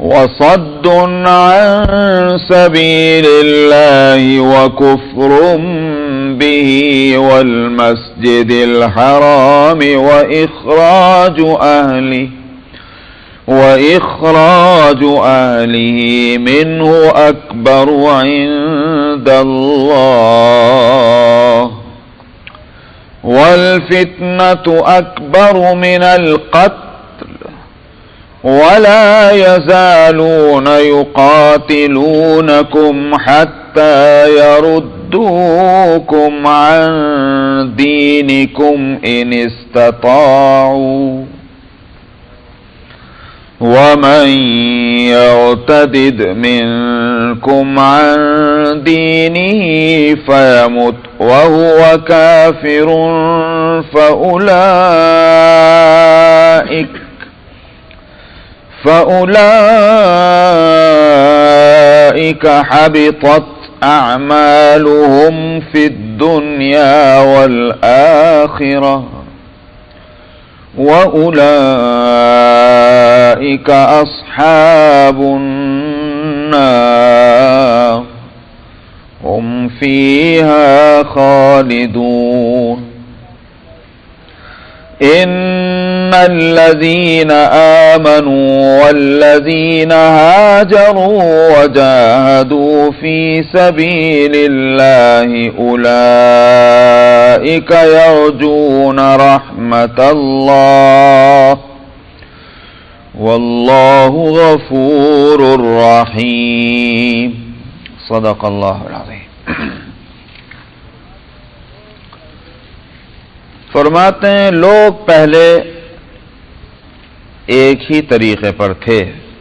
وصد عن سبيل الله وكفر به والمسجد الحرام وإخراج أهله منه أكبر عند الله والفتنة أكبر من القتل ولا يزالون يقاتلونكم حتى يردوكم عن دينكم إن استطاعوا ومن يرتد منكم عن دينه فيمت وهو كافر فأولئك حبطت أعمالهم في الدنيا والآخرة وأولئك أصحاب النار هم فيها خالدون إن الذين آمنوا والذين هاجروا وجاهدوا في سبيل الله أولئك يرجون رحمة الله والله غفور رحيم صدق الله العظيم. فرماتے ہیں لوگ پہلے ایک ہی طریقے پر تھے،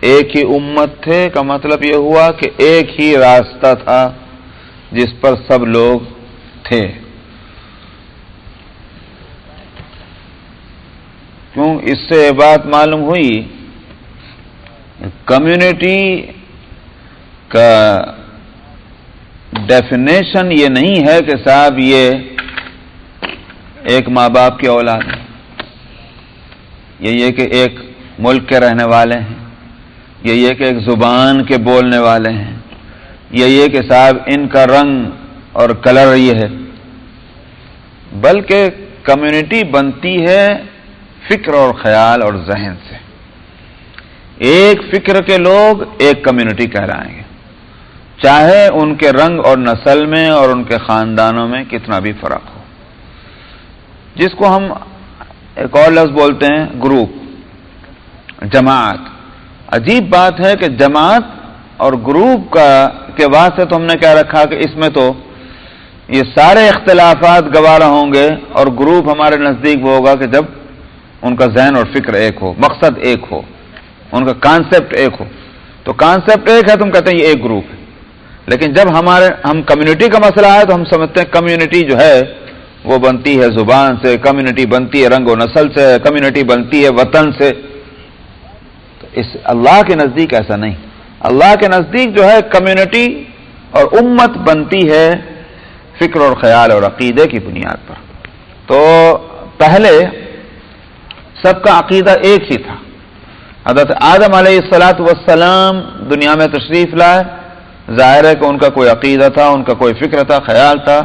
ایک ہی امت تھے کا مطلب یہ ہوا کہ ایک ہی راستہ تھا جس پر سب لوگ تھے. کیوں؟ اس سے یہ بات معلوم ہوئی کمیونٹی کا ڈیفینیشن یہ نہیں ہے کہ صاحب یہ ایک ماں باپ کی اولاد ہے، یہ کہ ایک ملک کے رہنے والے ہیں، یہ کہ ایک زبان کے بولنے والے ہیں، یہ کہ صاحب ان کا رنگ اور کلر یہ ہے، بلکہ کمیونٹی بنتی ہے فکر اور خیال اور ذہن سے. ایک فکر کے لوگ ایک کمیونٹی کہلائیں گے، چاہے ان کے رنگ اور نسل میں اور ان کے خاندانوں میں کتنا بھی فرق ہو. جس کو ہم ایک اور لفظ بولتے ہیں گروپ، جماعت. عجیب بات ہے کہ جماعت اور گروپ کے واسطے تو ہم نے کیا رکھا کہ اس میں تو یہ سارے اختلافات گوارا ہوں گے، اور گروپ ہمارے نزدیک وہ ہوگا کہ جب ان کا ذہن اور فکر ایک ہو، مقصد ایک ہو، ان کا کانسیپٹ ایک ہو. تو کانسیپٹ ایک ہے، تم کہتے ہیں یہ ایک گروپ ہے. لیکن جب ہم کمیونٹی کا مسئلہ ہے تو ہم سمجھتے ہیں کمیونٹی جو ہے وہ بنتی ہے زبان سے، کمیونٹی بنتی ہے رنگ و نسل سے، کمیونٹی بنتی ہے وطن سے. تو اس اللہ کے نزدیک ایسا نہیں. اللہ کے نزدیک جو ہے کمیونٹی اور امت بنتی ہے فکر اور خیال اور عقیدے کی بنیاد پر. تو پہلے سب کا عقیدہ ایک ہی تھا. حضرت آدم علیہ السلام دنیا میں تشریف لائے، ظاہر ہے کہ ان کا کوئی عقیدہ تھا، ان کا کوئی فکر تھا، خیال تھا.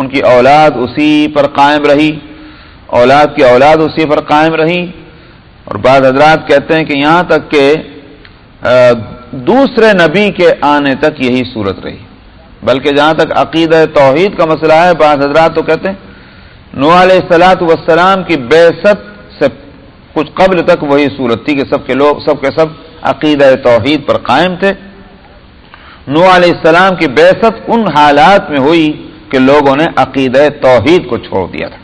ان کی اولاد اسی پر قائم رہی، اولاد کی اولاد اسی پر قائم رہی. اور بعض حضرات کہتے ہیں کہ یہاں تک کہ دوسرے نبی کے آنے تک یہی صورت رہی. بلکہ جہاں تک عقیدہ توحید کا مسئلہ ہے، بعض حضرات تو کہتے ہیں نوح علیہ السلام کی بعثت سے کچھ قبل تک وہی صورت تھی کہ سب کے سب عقیدہ توحید پر قائم تھے. نوح علیہ السلام کی بعثت ان حالات میں ہوئی کہ لوگوں نے عقیدہ توحید کو چھوڑ دیا تھا.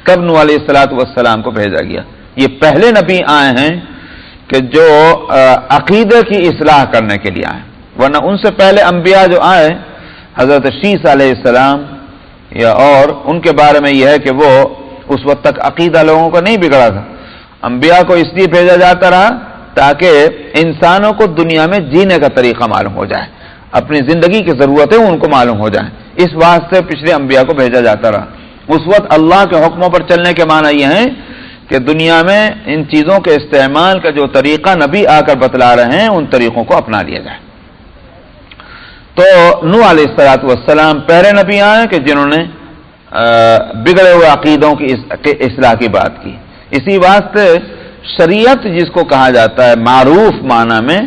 کب نوح علیہ السلام کو بھیجا گیا؟ یہ پہلے نبی آئے ہیں کہ جو عقیدے کی اصلاح کرنے کے لیے آئے، ورنہ ان سے پہلے انبیاء جو آئے، حضرت شیس علیہ السلام یا اور ان کے بارے میں یہ ہے کہ وہ اس وقت تک عقیدہ لوگوں کا نہیں بگڑا تھا. انبیاء کو اس لیے بھیجا جاتا رہا تاکہ انسانوں کو دنیا میں جینے کا طریقہ معلوم ہو جائے، اپنی زندگی کی ضرورتیں ان کو معلوم ہو جائیں. اس واسطے پچھلے انبیاء کو بھیجا جاتا رہا. اس وقت اللہ کے حکموں پر چلنے کے معنی یہ ہیں کہ دنیا میں ان چیزوں کے استعمال کا جو طریقہ نبی آ کر بتلا رہے ہیں ان طریقوں کو اپنا لیا جائے۔ تو نوح علیہ الصلوۃ والسلام پہلے نبی آئے کہ جنہوں نے بگڑے ہوئے عقیدوں کی اصلاح کی بات کی۔ اسی واسطے شریعت جس کو کہا جاتا ہے معروف معنی میں،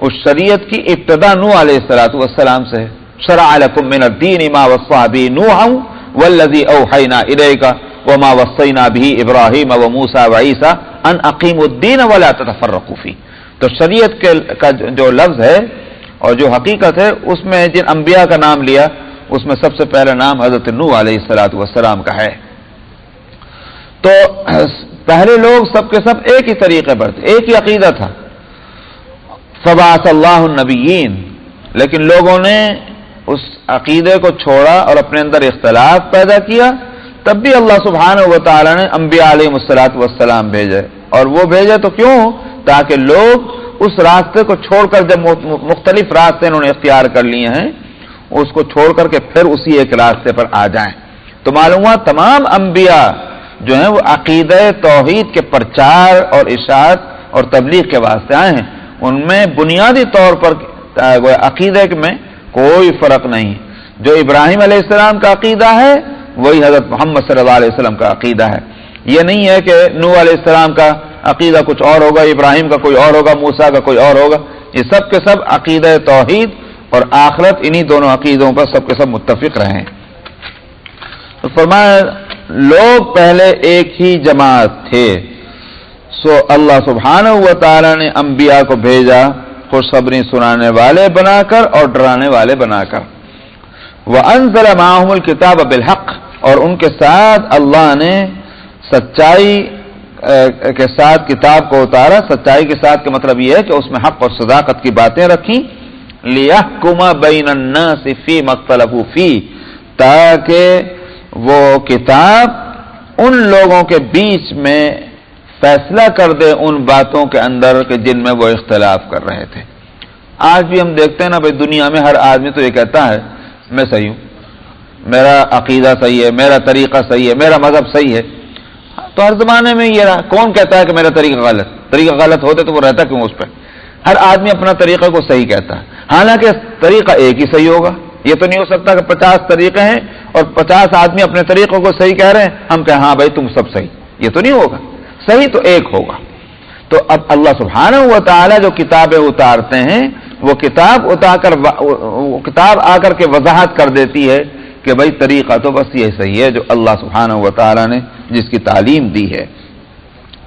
اس شریعت کی ابتدا نوح علیہ الصلوۃ والسلام سے ہے۔ شرع لکم من الدین ما وصى به نوح والذی اوحینا الیک وما وصینا به ابراہیم وموسیٰ وعیسیٰ ان اقیموا الدین ولا تتفرقوا فیہ۔ تو شریعت کا جو لفظ ہے اور جو حقیقت ہے اس میں جن انبیاء کا نام لیا اس میں سب سے پہلا نام حضرت نوح علیہ الصلوۃ والسلام کا ہے۔ تو پہلے لوگ سب کے سب ایک ہی طریقے پر تھے، ایک ہی عقیدہ تھا۔ فبعث اللہ النبیین، لیکن لوگوں نے اس عقیدے کو چھوڑا اور اپنے اندر اختلاف پیدا کیا، تب بھی اللہ سبحانہ و تعالی نے انبیاء علیہ الصلوۃ والسلام بھیجے۔ اور وہ بھیجے تو کیوں؟ تاکہ لوگ اس راستے کو چھوڑ کر، جب مختلف راستے انہوں نے اختیار کر لیے ہیں، اس کو چھوڑ کر کے پھر اسی ایک راستے پر آ جائیں۔ تو معلوم ہوا تمام انبیاء جو ہیں وہ عقیدہ توحید کے پرچار اور اشاعت اور تبلیغ کے واسطے آئے ہیں۔ ان میں بنیادی طور پر عقیدے میں کوئی فرق نہیں۔ جو ابراہیم علیہ السلام کا عقیدہ ہے وہی حضرت محمد صلی اللہ علیہ وسلم کا عقیدہ ہے۔ یہ نہیں ہے کہ نوح علیہ السلام کا عقیدہ کچھ اور ہوگا، ابراہیم کا کوئی اور ہوگا، موسیٰ کا کوئی اور ہوگا۔ یہ سب کے سب عقیدہ توحید اور آخرت، انہی دونوں عقیدوں پر سب کے سب متفق رہے ہیں۔ تو فرمایا لوگ پہلے ایک ہی جماعت تھے، سو اللہ سبحانہ و تعالی نے انبیاء کو بھیجا خوشخبری سنانے والے بنا کر اور ڈرانے والے بنا کر۔ وَأَنزَلَ مَعَهُمُ الْكِتَابَ بِالْحَقِّ، اور ان کے ساتھ اللہ نے سچائی کے ساتھ کتاب کو اتارا۔ سچائی کے ساتھ کا مطلب یہ ہے کہ اس میں حق اور صداقت کی باتیں رکھیں۔ لِيَحْكُمَ بَيْنَ النَّاسِ فِيمَا اخْتَلَفُوا فِيهِ، تاکہ وہ کتاب ان لوگوں کے بیچ میں فیصلہ کر دے ان باتوں کے اندر کہ جن میں وہ اختلاف کر رہے تھے۔ آج بھی ہم دیکھتے ہیں نا بھائی، دنیا میں ہر آدمی تو یہ کہتا ہے میں صحیح ہوں، میرا عقیدہ صحیح ہے، میرا طریقہ صحیح ہے، میرا مذہب صحیح ہے۔ تو ہر زمانے میں یہ رہا، کون کہتا ہے کہ میرا طریقہ غلط ہوتے تو وہ رہتا کیوں اس پہ؟ ہر آدمی اپنا طریقہ کو صحیح کہتا ہے، حالانکہ طریقہ ایک ہی صحیح ہوگا۔ یہ تو نہیں ہو سکتا کہ 50 طریقے ہیں اور 50 آدمی اپنے طریقوں کو صحیح کہہ رہے ہیں، ہم کہیں ہاں بھائی تم سب صحیح۔ یہ تو نہیں ہوگا، صحیح تو ایک ہوگا۔ تو اب اللہ سبحانہ و تعالی جو کتابیں اتارتے ہیں، وہ کتاب آ کر کے وضاحت کر دیتی ہے کہ بھائی طریقہ تو بس یہ صحیح ہے جو اللہ سبحانہ و تعالی نے جس کی تعلیم دی ہے۔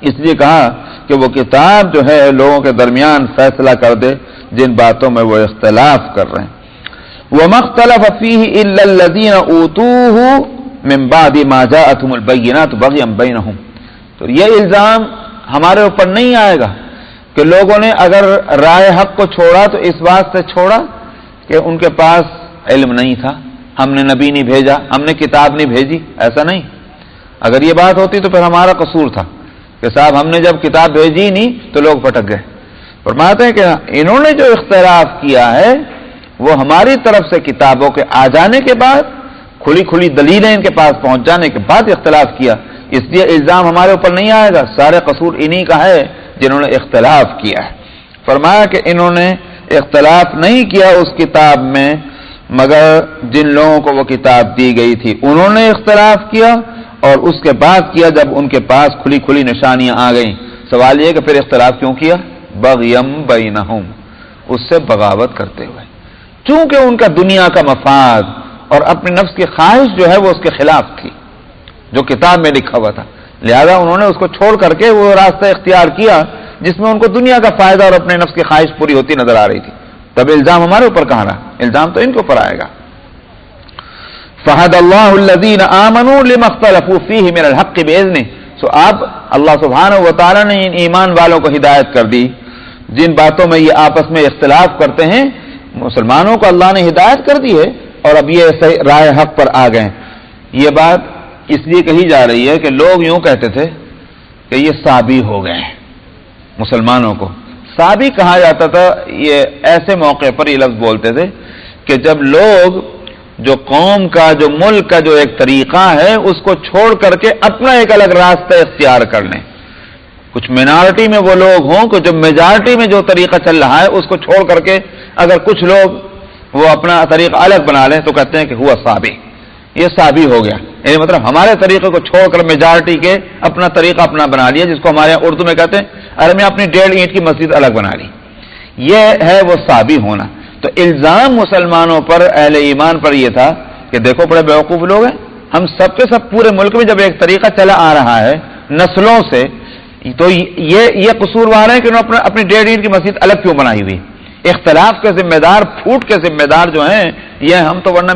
اس لیے کہا کہ وہ کتاب جو ہے لوگوں کے درمیان فیصلہ کر دے جن باتوں میں وہ اختلاف کر رہے ہیں۔ وَمَا اخْتَلَفَ فِيهِ إِلَّا الَّذِينَ أُوتُوهُ مِن بَعْدِ مَا جَاءَتْهُمُ الْبَيِّنَاتُ بَغْيًا بَيْنَهُمْ۔ تو یہ الزام ہمارے اوپر نہیں آئے گا کہ لوگوں نے اگر رائے حق کو چھوڑا تو اس واسطے چھوڑا کہ ان کے پاس علم نہیں تھا، ہم نے نبی نہیں بھیجا، ہم نے کتاب نہیں بھیجی، ایسا نہیں۔ اگر یہ بات ہوتی تو پھر ہمارا قصور تھا کہ صاحب ہم نے جب کتاب بھیجی نہیں تو لوگ پھٹک گئے۔ فرماتے ہیں کہ انہوں نے جو اختلاف کیا ہے وہ ہماری طرف سے کتابوں کے آ جانے کے بعد، کھلی کھلی دلیلیں ان کے پاس پہنچ جانے کے بعد اختلاف کیا، اس لیے الزام ہمارے اوپر نہیں آئے گا، سارے قصور انہی کا ہے جنہوں نے اختلاف کیا ہے۔ فرمایا کہ انہوں نے اختلاف نہیں کیا اس کتاب میں مگر جن لوگوں کو وہ کتاب دی گئی تھی انہوں نے اختلاف کیا، اور اس کے بعد کیا جب ان کے پاس کھلی کھلی نشانیاں آ گئیں۔ سوال یہ کہ پھر اختلاف کیوں کیا؟ بغیم بینہم، اس سے بغاوت کرتے ہوئے، چونکہ ان کا دنیا کا مفاد اور اپنی نفس کی خواہش جو ہے وہ اس کے خلاف تھی جو کتاب میں لکھا ہوا تھا، لہذا انہوں نے اس کو چھوڑ کر کے وہ راستہ اختیار کیا جس میں ان کو دنیا کا فائدہ اور اپنے نفس کی خواہش پوری ہوتی نظر آ رہی تھی۔ تب الزام ہمارے اوپر کہاں رہا؟ الزام تو ان کے اوپر آئے گا۔ فَهَدَى اللَّهُ الَّذِينَ آمَنُوا لِمَا اخْتَلَفُوا فِيهِ مِنَ الْحَقِّ بِإِذْنِهِ۔ سو اب اللہ سبحانہ و تعالی نے ان ایمان والوں کو ہدایت کر دی جن باتوں میں یہ آپس میں اختلاف کرتے ہیں، مسلمانوں کو اللہ نے ہدایت کر دی ہے اور اب یہ رائے حق پر آ گئے۔ یہ بات اس لیے کہی جا رہی ہے کہ لوگ یوں کہتے تھے کہ یہ سابی ہو گئے ہیں، مسلمانوں کو سابی کہا جاتا تھا۔ یہ ایسے موقع پر یہ لفظ بولتے تھے کہ جب لوگ جو قوم کا، جو ملک کا جو ایک طریقہ ہے اس کو چھوڑ کر کے اپنا ایک الگ راستہ اختیار کر لیں، کچھ مینارٹی میں وہ لوگ ہوں کہ جو میجارٹی میں جو طریقہ چل رہا ہے اس کو چھوڑ کر کے اگر کچھ لوگ وہ اپنا طریقہ الگ بنا لیں تو کہتے ہیں کہ ہوا صابی، یہ صابی ہو گیا، یعنی مطلب ہمارے طریقے کو چھوڑ کر میجارٹی کے اپنا طریقہ اپنا بنا لیا، جس کو ہمارے یہاں اردو میں کہتے ہیں ارے میں اپنی 1.5 اینٹ کی مسجد الگ بنا لی، یہ ہے وہ صابی ہونا۔ تو الزام مسلمانوں پر، اہل ایمان پر یہ تھا کہ دیکھو بڑے بیوقوف لوگ ہیں، ہم سب کے سب پورے ملک میں جب ایک طریقہ چلا آ رہا ہے نسلوں سے، تو یہ قصوروار ہے کہ انہوں نے اپنی 1.5 اینٹ کی مسجد الگ کیوں بنائی ہوئی؟ اختلاف کے ذمہ دار، پھوٹ کے ذمہ دار جو ہیں یہ ہم، تو ورنہ